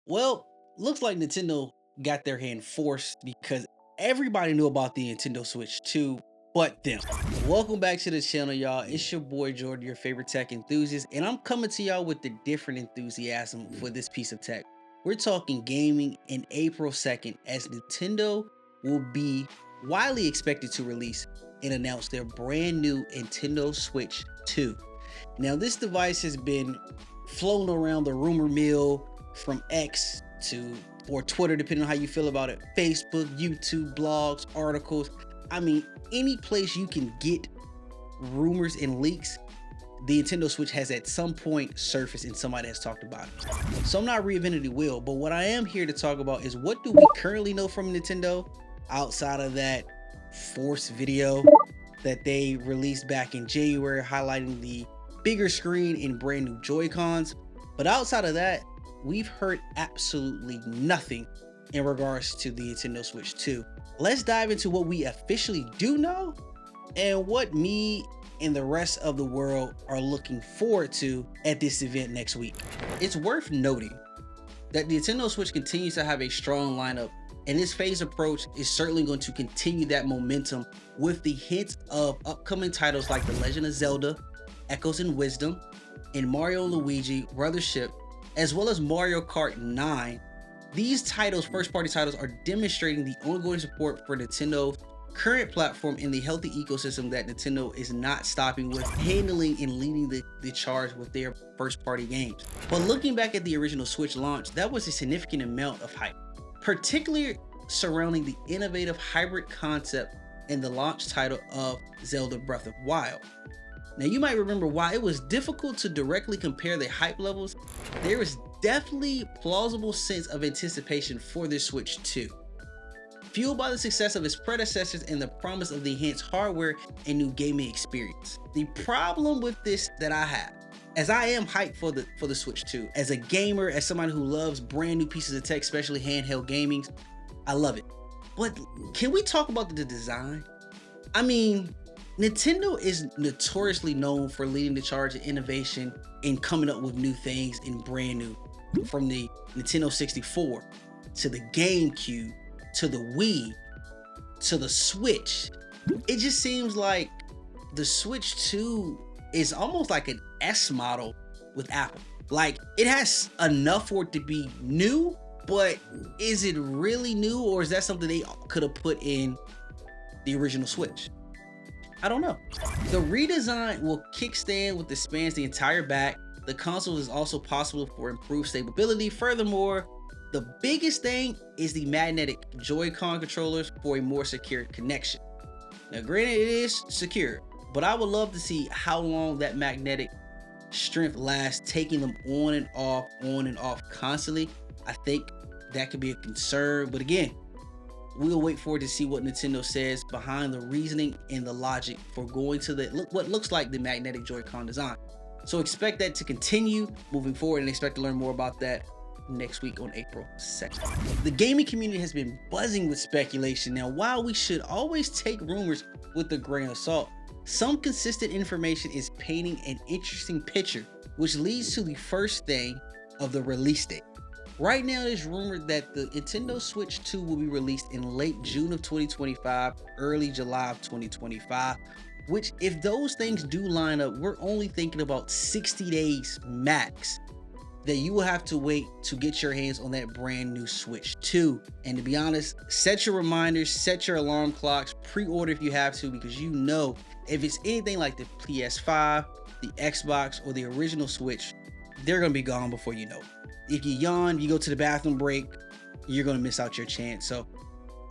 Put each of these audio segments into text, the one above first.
Well, looks like Nintendo got their hand forced because everybody knew about the Nintendo Switch 2 but them. Welcome back to the channel, y'all. It's your boy Jordan, your favorite tech enthusiast, and I'm coming to y'all with the different enthusiasm for this piece of tech. We're talking gaming in April 2nd, as Nintendo will be widely expected to release and announce their brand new Nintendo Switch 2. Now, this device has been flown around the rumor mill from X to or Twitter, depending on how you feel about it, Facebook, YouTube, blogs, articles. I mean, any place you can get rumors and leaks, the Nintendo Switch has at some point surfaced and somebody has talked about it. So I'm not reinventing the wheel, but what I am here to talk about is what do we currently know from Nintendo outside of that Force video that they released back in January highlighting the bigger screen and brand new Joy-Cons. But outside of that, we've heard absolutely nothing in regards to the Nintendo Switch 2. Let's dive into what we officially do know and what me and the rest of the world are looking forward to at this event next week. It's worth noting that the Nintendo Switch continues to have a strong lineup, and this phased approach is certainly going to continue that momentum with the hints of upcoming titles like The Legend of Zelda, Echoes and Wisdom, and Mario & Luigi Brothership, as well as Mario Kart 9. These titles, first-party titles, are demonstrating the ongoing support for Nintendo's current platform and the healthy ecosystem that Nintendo is not stopping with handling and leading the charge with their first-party games. But looking back at the original Switch launch, that was a significant amount of hype, particularly surrounding the innovative hybrid concept and the launch title of Zelda Breath of Wild. Now, you might remember why it was difficult to directly compare the hype levels. There is definitely plausible sense of anticipation for this Switch 2, fueled by the success of its predecessors and the promise of the enhanced hardware and new gaming experience. The problem with this that I have, as I am hyped for the Switch 2, as a gamer, as somebody who loves brand new pieces of tech, especially handheld gaming, I love it. But can we talk about the design? I mean, Nintendo is notoriously known for leading the charge of innovation and coming up with new things and brand new. From the Nintendo 64 to the GameCube to the Wii to the Switch, it just seems like the Switch 2 is almost like an S model with Apple. Like, it has enough for it to be new, but is it really new, or is that something they could have put in the original Switch? I don't know. The redesign will kickstand with the spans the entire back. The console is also possible for improved stability. Furthermore, the biggest thing is the magnetic Joy-Con controllers for a more secure connection. Now, granted, it is secure, but I would love to see how long that magnetic strength lasts, taking them on and off constantly. I think that could be a concern, but again, we'll wait for it to see what Nintendo says behind the reasoning and the logic for going to what looks like the magnetic Joy-Con design. So expect that to continue moving forward, and expect to learn more about that next week on April 2nd. The gaming community has been buzzing with speculation. Now, while we should always take rumors with a grain of salt, some consistent information is painting an interesting picture, which leads to the first thing of the release date. Right now, it is rumored that the Nintendo Switch 2 will be released in late June of 2025, early July of 2025, which, if those things do line up, we're only thinking about 60 days max that you will have to wait to get your hands on that brand new Switch 2. And to be honest, set your reminders, set your alarm clocks, pre-order if you have to, because you know if it's anything like the PS5, the Xbox, or the original Switch, they're gonna be gone before you know it. If you yawn, you go to the bathroom break, you're gonna miss out your chance. So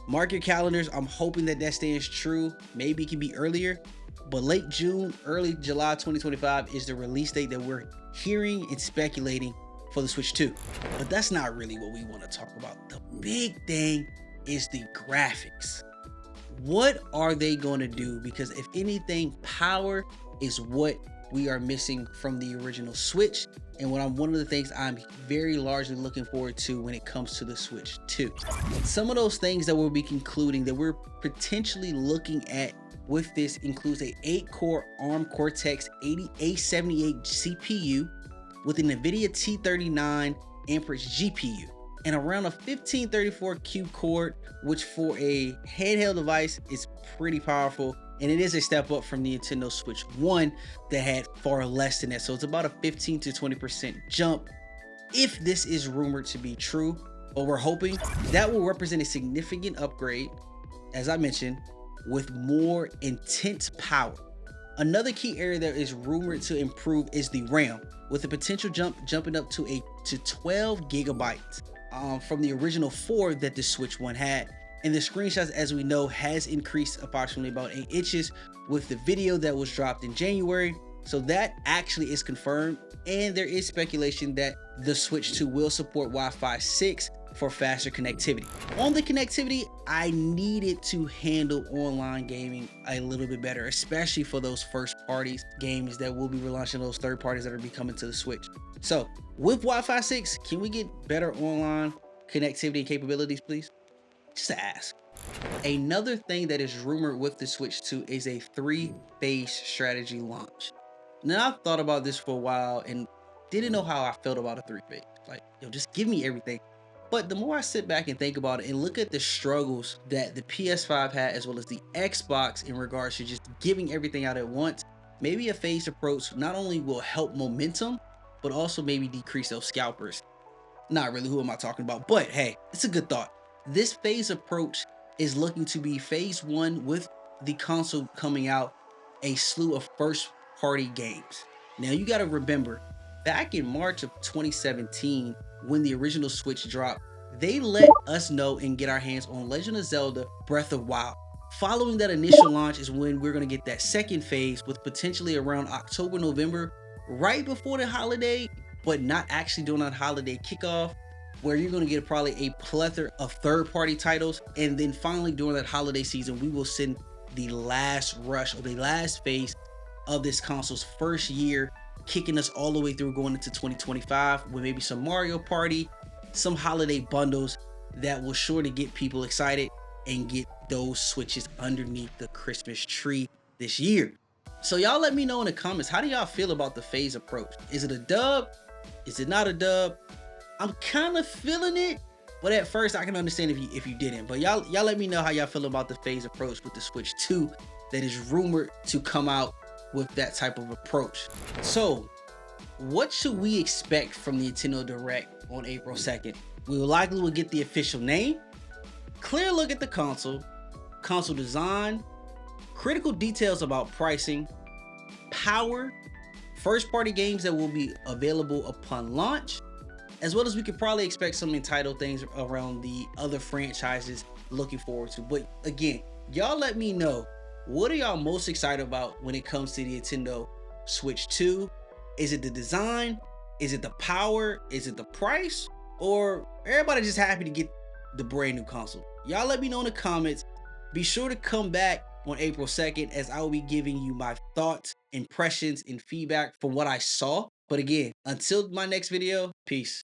mark your calendars. I'm hoping that stands true. Maybe it can be earlier, but late June, early July 2025 is the release date that we're hearing and speculating for the Switch 2. But that's not really what we want to talk about. The big thing is the graphics. What are they going to do? Because if anything, power is what we are missing from the original Switch, and one of the things I'm very largely looking forward to when it comes to the Switch 2. Some of those things that we'll be concluding that we're potentially looking at with this includes a 8-core ARM Cortex-80 A78 CPU with an NVIDIA T39 Amperage GPU. and around a 1534Q cord, which for a handheld device is pretty powerful. And it is a step up from the Nintendo Switch 1 that had far less than that. So it's about a 15 to 20% jump. If this is rumored to be true, or we're hoping, that will represent a significant upgrade, as I mentioned, with more intense power. Another key area that is rumored to improve is the RAM, with the potential jumping up to 12 gigabytes from the original 4 that the Switch 1 had. And the screenshots, as we know, has increased approximately about 8 inches with the video that was dropped in January. So that actually is confirmed. And there is speculation that the Switch 2 will support Wi-Fi 6 for faster connectivity. On the connectivity, I needed to handle online gaming a little bit better, especially for those first parties games that will be relaunching, those third parties that are be coming to the Switch. So with Wi-Fi 6, can we get better online connectivity and capabilities, please? Just to ask. Another thing that is rumored with the Switch 2 is a 3-phase strategy launch. Now, I've thought about this for a while and didn't know how I felt about a 3-phase. Like, yo, just give me everything. But the more I sit back and think about it and look at the struggles that the PS5 had as well as the Xbox in regards to just giving everything out at once, maybe a phased approach not only will help momentum, but also maybe decrease those scalpers. Not really, who am I talking about? But hey, it's a good thought. This phase approach is looking to be phase 1 with the console coming out a slew of first party games. Now you got to remember, back in March of 2017, when the original Switch dropped, they let us know and get our hands on Legend of Zelda Breath of Wild. Following that initial launch is when we're going to get that second phase with potentially around October, November, right before the holiday, but not actually during that holiday kickoff, where you're going to get probably a plethora of third-party titles. And then finally during that holiday season, we will send the last rush or the last phase of this console's first year, kicking us all the way through going into 2025 with maybe some Mario Party, some holiday bundles that will sure to get people excited and get those Switches underneath the Christmas tree this year. So y'all let me know in the comments, how do y'all feel about the phase approach? Is it a dub? Is it not a dub? I'm kind of feeling it, but at first I can understand if you didn't. But y'all let me know how y'all feel about the phase approach with the Switch 2 that is rumored to come out with that type of approach. So what should we expect from the Nintendo Direct on April 2nd? We will likely get the official name, clear look at the console design, critical details about pricing, power, first party games that will be available upon launch, as well as we could probably expect some entitled things around the other franchises looking forward to. But again, y'all let me know, what are y'all most excited about when it comes to the Nintendo Switch 2? Is it the design? Is it the power? Is it the price? Or everybody just happy to get the brand new console? Y'all let me know in the comments. Be sure to come back on April 2nd as I will be giving you my thoughts, impressions, and feedback from what I saw. But again, until my next video, peace.